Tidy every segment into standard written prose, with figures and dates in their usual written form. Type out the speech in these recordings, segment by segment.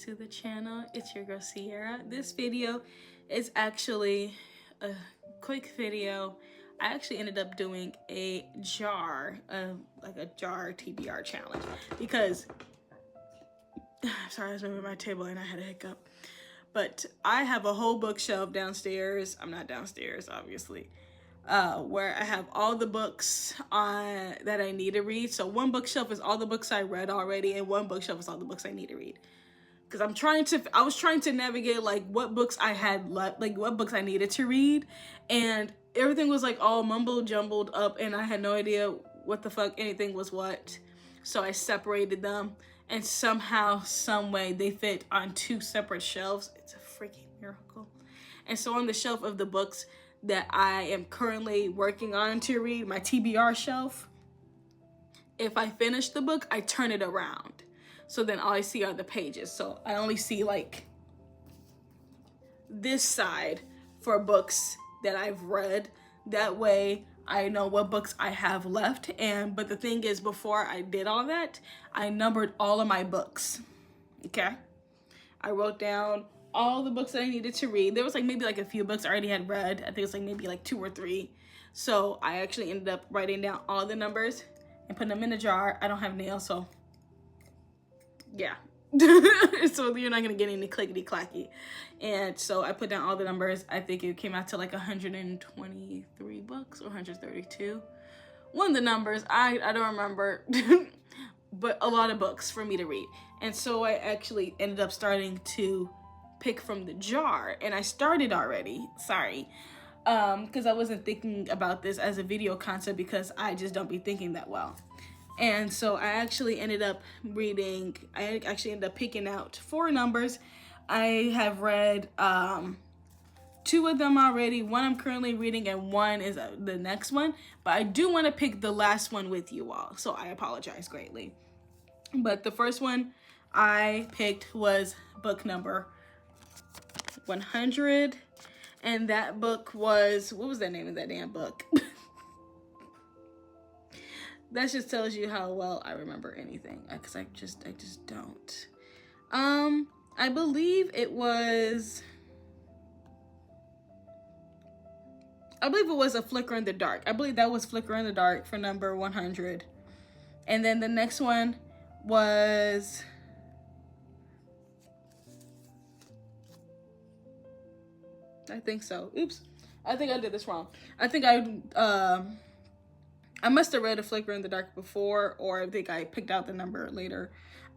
to the channel. It's your girl Sierra. This video is actually a quick video. I actually ended up doing a jar, like a jar TBR challenge, because sorry, I was moving my table and I had a hiccup. But I have a whole bookshelf downstairs. I'm not downstairs, obviously, where I have all the books that I need to read. So one bookshelf is all the books I read already, and one bookshelf is all the books I need to read. Because I was trying to navigate like what books I had left, like what books I needed to read, and everything was like all mumbled jumbled up, and I had no idea what the fuck anything was what. So I separated them, and somehow, some way, they fit on two separate shelves. It's a freaking miracle. And so on the shelf of the books that I am currently working on to read, my TBR shelf, if I finish the book, I turn it around. So then all I see are the pages. So I only see like this side for books that I've read. That way I know what books I have left. But the thing is, before I did all that, I numbered all of my books. Okay? I wrote down all the books that I needed to read. There was like maybe like a few books I already had read. I think it's like maybe like 2 or 3. So I actually ended up writing down all the numbers and putting them in a jar. I don't have nails, so yeah. So you're not gonna get any clickety clacky. And so I put down all the numbers. I think it came out to like 123 books or 132. One of the numbers, I don't remember, but a lot of books for me to read. And so I actually ended up starting to pick from the jar, and I started already, sorry, because I wasn't thinking about this as a video concept, because I just don't be thinking that well. And so I actually ended up picking out 4 numbers. I have read 2 of them already. One I'm currently reading, and one is the next one. But I do want to pick the last one with you all, so I apologize greatly. But the first one I picked was book number 100. And that book was, what was the name of that damn book? That just tells you how well I remember anything, because I just don't. I believe it was A Flicker in the Dark. I believe that was Flicker in the Dark for number 100. And then the next one was, I think so. Oops. I think I did this wrong. I think I must have read A Flicker in the Dark before, or I think I picked out the number later.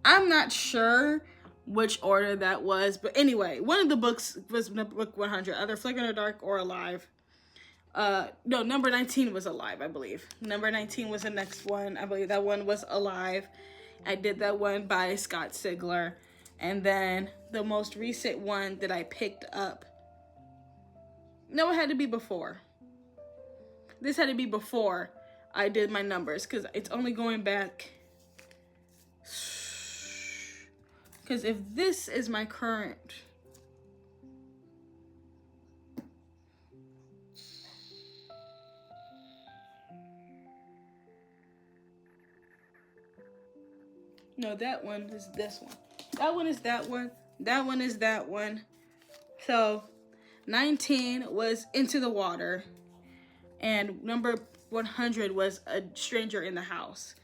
I'm not sure which order that was, but anyway, one of the books was book 100, either Flicker in the Dark or Alive. No, number 19 was Alive, I believe. Number 19 was the next one. I believe that one was Alive. I did that one by Scott Sigler. And then the most recent one that I picked up, no, it had to be before. This had to be before I did my numbers, because it's only going back, because if this is my current, no, that one is this one, that one is that one, that one is that one. So 19 was Into the Water, and number 100 was A Stranger in the House.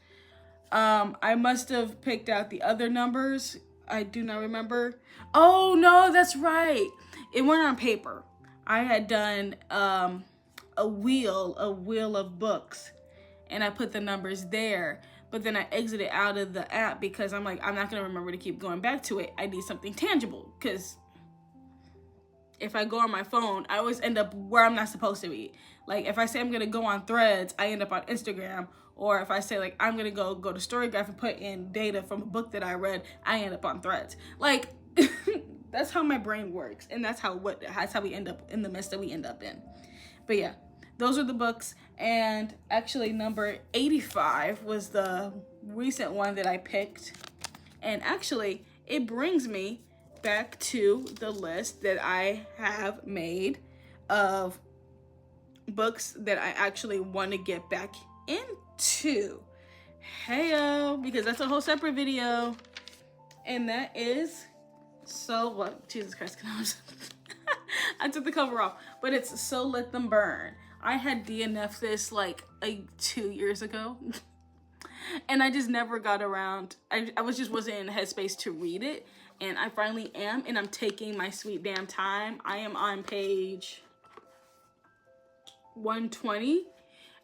I must have picked out the other numbers. I do not remember. Oh no, that's right. It went on paper. I had done a wheel of books, and I put the numbers there. But then I exited out of the app, because I'm like, I'm not gonna remember to keep going back to it. I need something tangible, because if I go on my phone, I always end up where I'm not supposed to be. Like, if I say I'm gonna go on Threads, I end up on Instagram. Or if I say like I'm gonna go to Storygraph and put in data from a book that I read, I end up on Threads. Like, that's how my brain works, and that's how we end up in the mess that we end up in. But yeah, those are the books. And actually, number 85 was the recent one that I picked. And actually, it brings me back to the list that I have made of books that I actually want to get back into. Heyo, because that's a whole separate video. And that is So what? Jesus Christ, I took the cover off, but it's So Let Them Burn. I had DNF this like 2 years ago, and I just never got around. I wasn't in the headspace to read it, and I finally am, and I'm taking my sweet damn time. I am on page 120,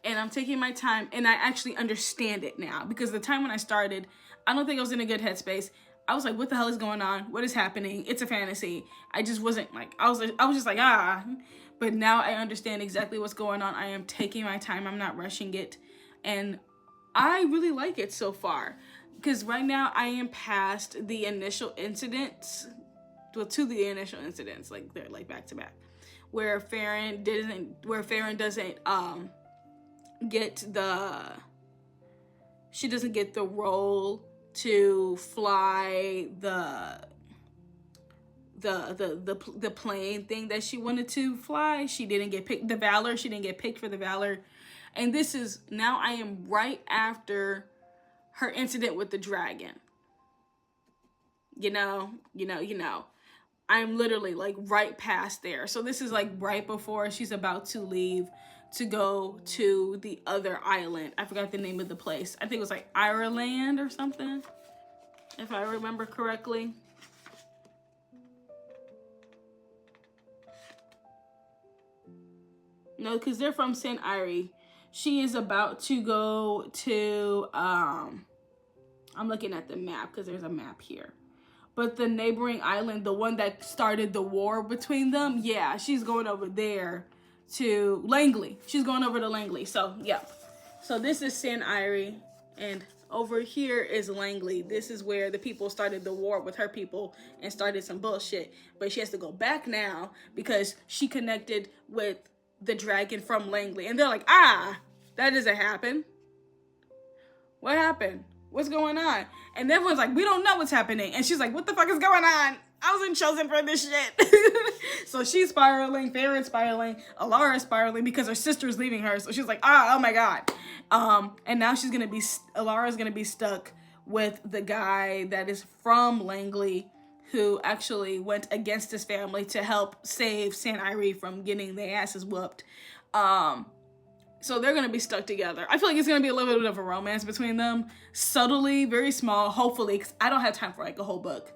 and I'm taking my time, and I actually understand it now, because the time when I started, I don't think I was in a good headspace. I was like, what the hell is going on? What is happening? It's a fantasy. I just wasn't like, I was just like, ah. But now I understand exactly what's going on. I am taking my time. I'm not rushing it. And I really like it so far. Because right now I am past the initial incidents. Well, to the initial incidents. Like, they're like back to back. Where Farron doesn't get the... She doesn't get the role to fly the plane thing that she wanted to fly. She didn't get picked. The Valor, she didn't get picked for the Valor. And this is, now I am right after her incident with the dragon. You know. I'm literally like right past there. So this is like right before she's about to leave to go to the other island. I forgot the name of the place. I think it was like Ireland or something, if I remember correctly. No, because they're from St. Irie. She is about to go to, I'm looking at the map because there's a map here. But the neighboring island, the one that started the war between them, yeah, she's going over there to Langley. She's going over to Langley. So, yeah. So this is St. Irie, and over here is Langley. This is where the people started the war with her people and started some bullshit. But she has to go back now because she connected with the dragon from Langley. And they're like, ah, that doesn't happen. What happened? What's going on? And everyone's like, we don't know what's happening. And she's like, what the fuck is going on? I wasn't chosen for this shit. So she's spiraling, Farron's spiraling, Alara's spiraling because her sister's leaving her. So she's like, oh my God. And now Alara's gonna be stuck with the guy that is from Langley, who actually went against his family to help save St. Irie from getting their asses whooped. So they're gonna be stuck together. I feel like it's gonna be a little bit of a romance between them. Subtly, very small, hopefully, because I don't have time for like a whole book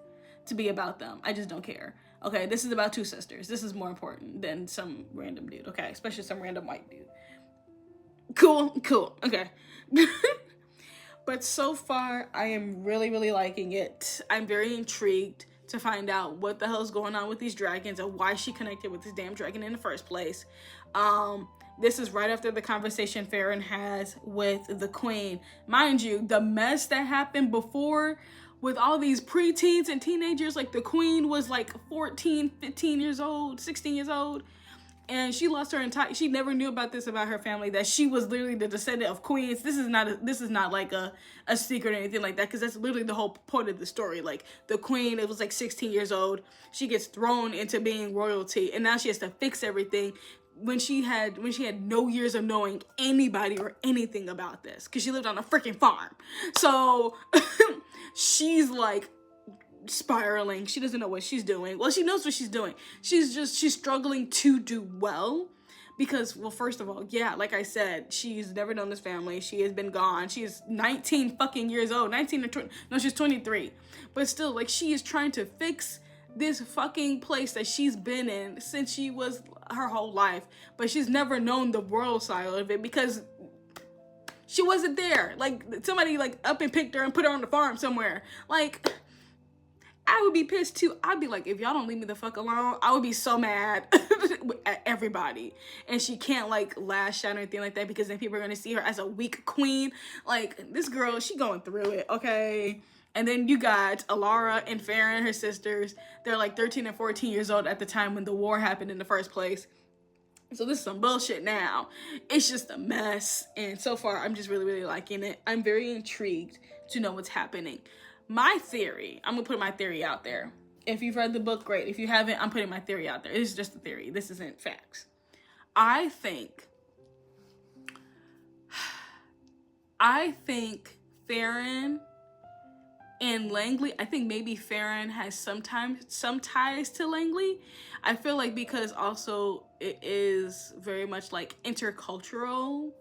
to be about them. I just don't care. Okay, this is about two sisters. This is more important than some random dude, okay? Especially some random white dude. Cool, okay. But so far, I am really, really liking it. I'm very intrigued to find out what the hell's going on with these dragons and why she connected with this damn dragon in the first place. This is right after the conversation Farron has with the queen. Mind you, the mess that happened before with all these preteens and teenagers, like the queen was like 14, 15 years old, 16 years old. And she lost her entire, she never knew about this about her family, that she was literally the descendant of queens. This is not like a secret or anything like that, because that's literally the whole point of the story. Like the queen, it was like 16 years old. She gets thrown into being royalty, and now she has to fix everything when she had no years of knowing anybody or anything about this, because she lived on a freaking farm. So she's like spiraling. She doesn't know what she's doing. Well, she knows what she's doing. She's struggling to do well because, well, first of all, yeah, like I said, she's never known this family. She has been gone. She's 19 fucking years old. 19 or 20. No, she's 23. But still, like, she is trying to fix this fucking place that she's been in since she was her whole life. But she's never known the royal side of it because she wasn't there. Like, somebody, like, up and picked her and put her on the farm somewhere. Like, I would be pissed too. I'd be like, if y'all don't leave me the fuck alone, I would be so mad at everybody. And she can't like lash out or anything like that, because then people are gonna see her as a weak queen. Like, this girl, she going through it, okay? And then you got Alara and Farron, her sisters. They're like 13 and 14 years old at the time when the war happened in the first place. So this is some bullshit now. It's just a mess. And so far, I'm just really, really liking it. I'm very intrigued to know what's happening. My theory, I'm gonna put my theory out there. If you've read the book, great. If you haven't, I'm putting my theory out there. It's just a theory. This isn't facts. I think Farron in Langley, I think maybe Farron has sometimes some ties to Langley. I feel like because also it is very much like intercultural.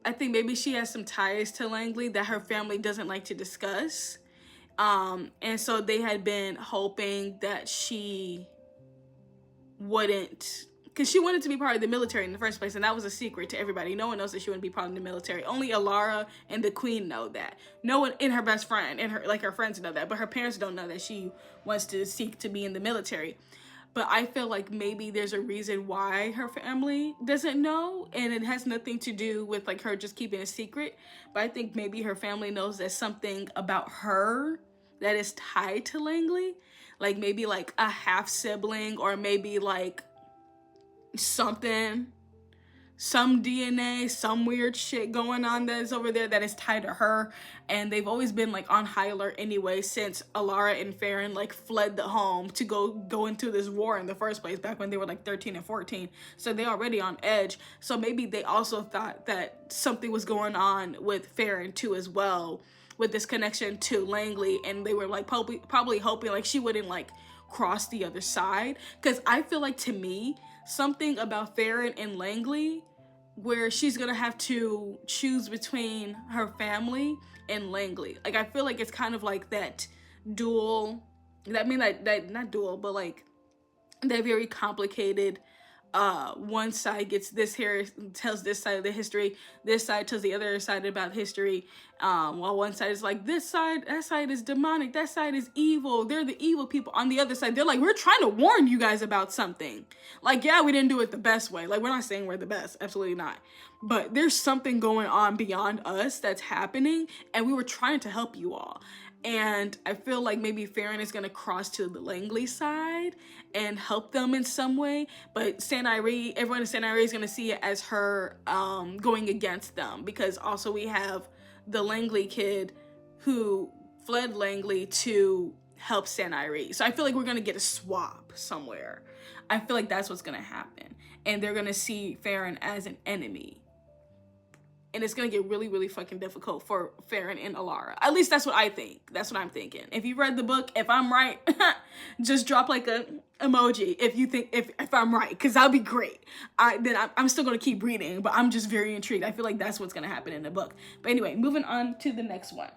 I think maybe she has some ties to Langley that her family doesn't like to discuss. And so they had been hoping that she wouldn't, because she wanted to be part of the military in the first place, and that was a secret to everybody. No one knows that she wouldn't be part of the military. Only Alara and the queen know that. No one, in her best friend and her friends know that, but her parents don't know that she wants to seek to be in the military. But I feel like maybe there's a reason why her family doesn't know, and it has nothing to do with like her just keeping a secret. But I think maybe her family knows there's something about her that is tied to Langley, like maybe like a half sibling, or maybe like something, some DNA, some weird shit going on that is over there that is tied to her. And they've always been like on high alert anyway, since Alara and Farron like fled the home to go into this war in the first place, back when they were like 13 and 14. So they already on edge. So maybe they also thought that something was going on with Farron too as well, with this connection to Langley, and they were like probably hoping like she wouldn't like cross the other side. Because I feel like, to me, something about Farron and Langley where she's gonna have to choose between her family and Langley. Like, I feel like it's kind of like that dual, that mean that not dual, but like that very complicated, one side gets this here, tells this side of the history, this side tells the other side about history, while one side is like, this side, that side is demonic, that side is evil, they're the evil people. On the other side, they're like, we're trying to warn you guys about something. Like, yeah, we didn't do it the best way, like, we're not saying we're the best, absolutely not, but there's something going on beyond us that's happening, and we were trying to help you all. And I feel like maybe Farron is going to cross to the Langley side and help them in some way. But everyone in St. Irene is going to see it as her going against them. Because also we have the Langley kid who fled Langley to help St. Irene. So I feel like we're going to get a swap somewhere. I feel like that's what's going to happen. And they're going to see Farron as an enemy. And it's going to get really, really fucking difficult for Farron and Alara. At least that's what I think. That's what I'm thinking. If you read the book, if I'm right, just drop like a emoji if you think, if I'm right, because that'll be great. I'm still going to keep reading, but I'm just very intrigued. I feel like that's what's going to happen in the book. But anyway, moving on to the next one.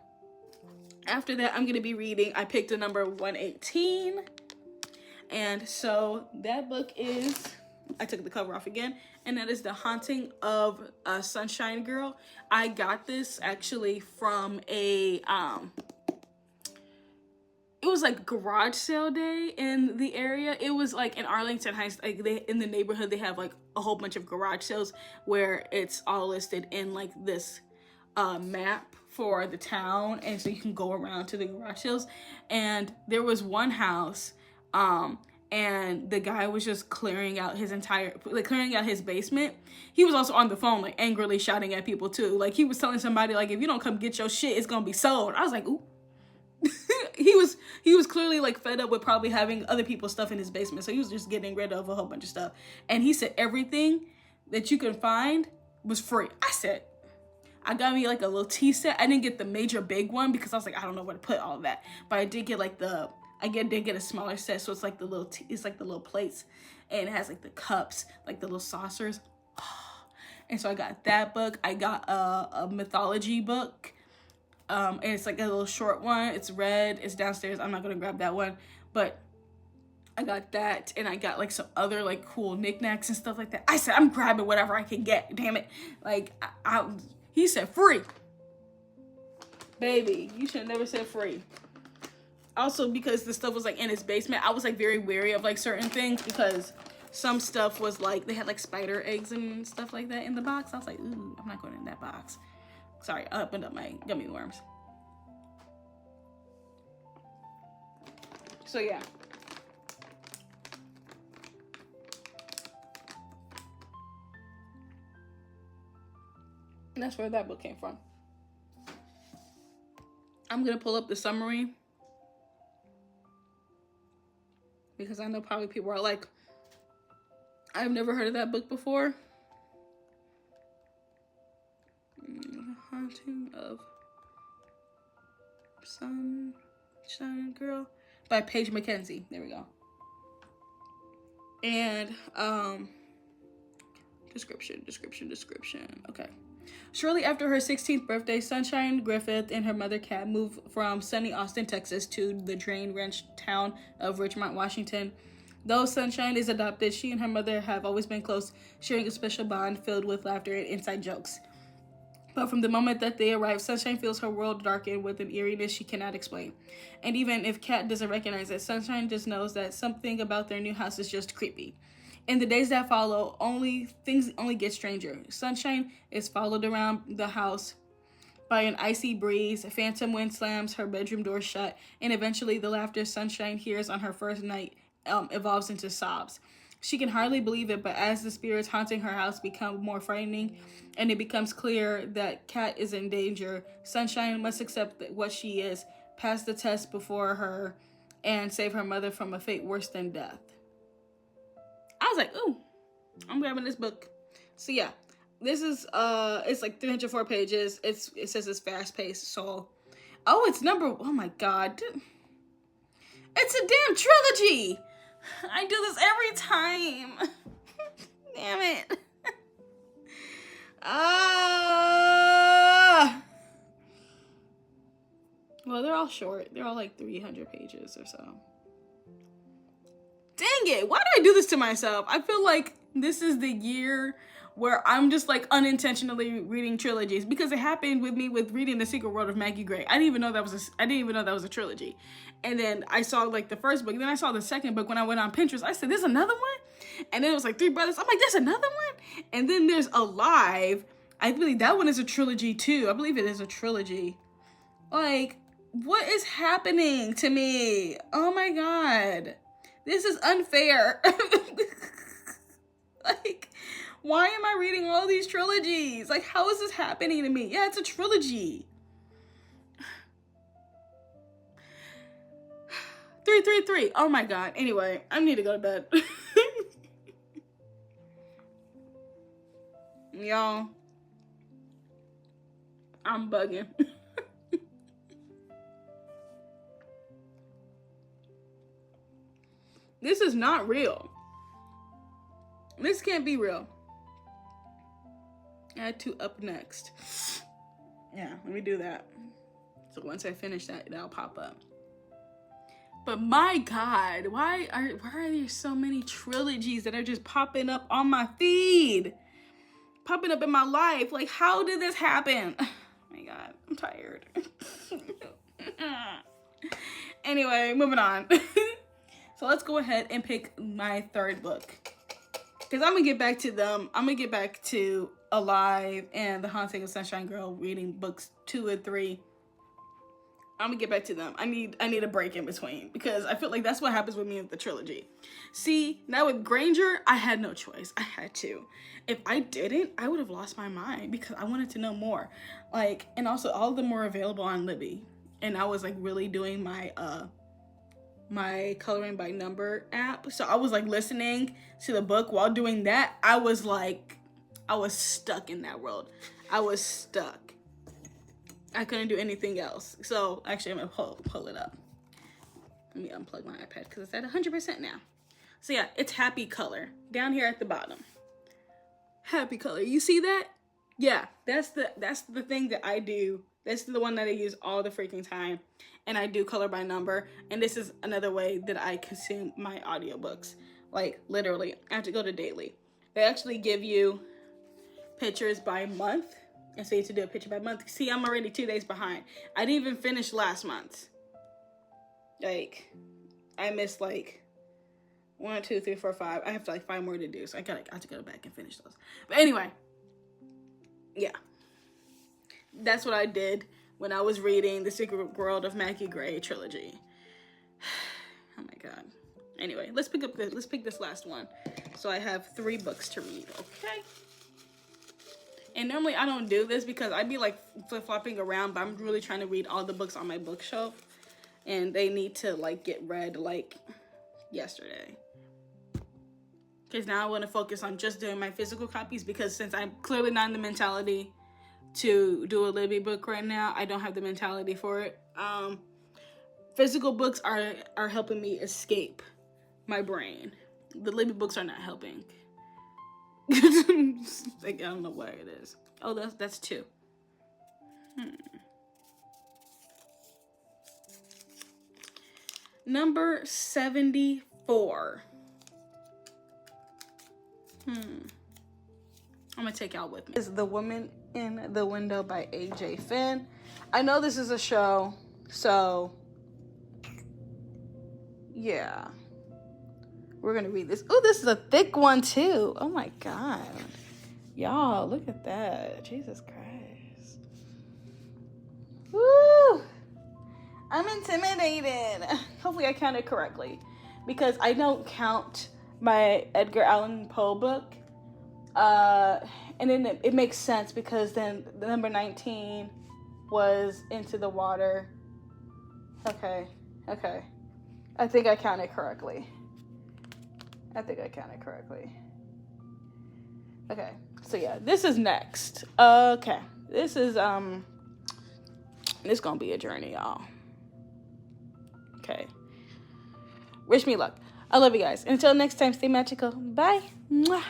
After that, I'm going to be reading, I picked a number 118. And so that book is, I took the cover off again, and that is The Haunting of Sunshine Girl. I got this actually from a, it was like garage sale day in the area. It was like in Arlington Heights, like in the neighborhood, they have like a whole bunch of garage sales where it's all listed in like this map for the town, and so you can go around to the garage sales. And there was one house, and the guy was just clearing out his basement. He was also on the phone, like angrily shouting at people too. Like he was telling somebody, like, if you don't come get your shit, it's gonna be sold. I was like, ooh. he was clearly like fed up with probably having other people's stuff in his basement. So he was just getting rid of a whole bunch of stuff. And he said everything that you can find was free. I said, I got me like a little tea set. I didn't get the major big one because I was like, I don't know where to put all of that. But I did get like did get a smaller set, so it's like the little it's like the little plates, and it has like the cups, like the little saucers. And so I got that book. I got a mythology book, and it's like a little short one. It's red. It's downstairs. I'm not gonna grab that one, but I got that, and I got like some other like cool knickknacks and stuff like that. I said I'm grabbing whatever I can get. Damn it! Like he said free, baby. You should have never said free. Also, because the stuff was like in his basement, I was like very wary of like certain things, because some stuff was like, they had like spider eggs and stuff like that in the box. I was like, ooh, I'm not going in that box. Sorry, I opened up my gummy worms. So yeah. And that's where that book came from. I'm gonna pull up the summary, because I know probably people are like, I've never heard of that book before. The Haunting of Sunshine Girl by Paige McKenzie. There we go. And description. Okay. Shortly after her 16th birthday, Sunshine Griffith and her mother Kat moved from sunny Austin, Texas to the Drain Ranch town of Richmond, Washington. Though Sunshine is adopted, she and her mother have always been close, sharing a special bond filled with laughter and inside jokes. But from the moment that they arrive, Sunshine feels her world darken with an eeriness she cannot explain. And even if Kat doesn't recognize it, Sunshine just knows that something about their new house is just creepy. In the days that follow, things only get stranger. Sunshine is followed around the house by an icy breeze, phantom wind slams her bedroom door shut, and eventually the laughter Sunshine hears on her first night evolves into sobs. She can hardly believe it, but as the spirits haunting her house become more frightening and it becomes clear that Kat is in danger, Sunshine must accept what she is, pass the test before her, and save her mother from a fate worse than death. I was like, ooh, I'm grabbing this book. So yeah, this is, it's like 304 pages. It says it's fast paced. So, oh my God. It's a damn trilogy. I do this every time. Damn it. Well, they're all short. They're all like 300 pages or so. Dang it, why do I do this to myself? I feel like this is the year where I'm just like unintentionally reading trilogies, because it happened with me with reading The Secret World of Maggie Gray. I didn't even know that was a trilogy. And then I saw like the first book, then I saw the second book when I went on Pinterest. I said, there's another one? And then it was like Three Brothers. I'm like, there's another one? And then there's Alive. I believe that one is a trilogy too. I believe it is a trilogy. Like, what is happening to me? Oh my God. This is unfair. Like, why am I reading all these trilogies? Like, how is this happening to me? Yeah, it's a trilogy. 333. Oh my God. Anyway, I need to go to bed. Y'all, I'm bugging. This is not real. This can't be real. Add to up next. Yeah, let me do that. So once I finish that, that'll pop up. But my God, why are there so many trilogies that are just popping up on my feed? Popping up in my life. Like, how did this happen? Oh my God, I'm tired. Anyway, moving on. So let's go ahead and pick my third book. Because I'm going to get back to them. I'm going to get back to Alive and The Haunting of Sunshine Girl, reading books 2 and 3. I'm going to get back to them. I need a break in between, because I feel like that's what happens with me with the trilogy. See, now with Granger, I had no choice. I had to. If I didn't, I would have lost my mind, because I wanted to know more. Like, and also all of them were available on Libby. And I was like really doing my my coloring by number app. So I was like listening to the book while doing that. I was stuck in that world. I was stuck. I couldn't do anything else. So actually I'm gonna pull it up. Let me unplug my iPad because it's at 100% now. So yeah, it's Happy Color down here at the bottom. Happy Color. You see that? Yeah, that's the thing that I do. That's the one that I use all the freaking time. And I do color by number. And this is another way that I consume my audiobooks. Like, literally, I have to go to daily. They actually give you pictures by month. And so you have to do a picture by month. See, I'm already 2 days behind. I didn't even finish last month. Like, I missed like 1, 2, 3, 4, 5. I have like 5 more to do. So I have to go back and finish those. But anyway, yeah. That's what I did when I was reading The Secret World of Maggie Gray trilogy. Oh my God. Anyway, let's pick this last one. So I have 3 books to read, okay? And normally I don't do this because I'd be like flip-flopping around, but I'm really trying to read all the books on my bookshelf. And they need to like get read like yesterday. Because now I want to focus on just doing my physical copies, because since I'm clearly not in the mentality to do a Libby book right now. I don't have the mentality for it. Physical books are helping me escape my brain. The Libby books are not helping. Like, I don't know what it is. Oh, that's 2. Number 74. I'm gonna take y'all with me. Is The Woman in the Window by A.J. Finn. I know this is a show, so yeah. We're gonna read this. Oh, this is a thick one too. Oh my God. Y'all, look at that. Jesus Christ. Woo! I'm intimidated. Hopefully I counted correctly, because I don't count my Edgar Allan Poe book. And then it makes sense, because then the number 19 was Into the Water. Okay. I think I counted correctly. Okay, so yeah, this is next. Okay, this is gonna be a journey, y'all. Okay, wish me luck. I love you guys. Until next time, stay magical. Bye. Mwah.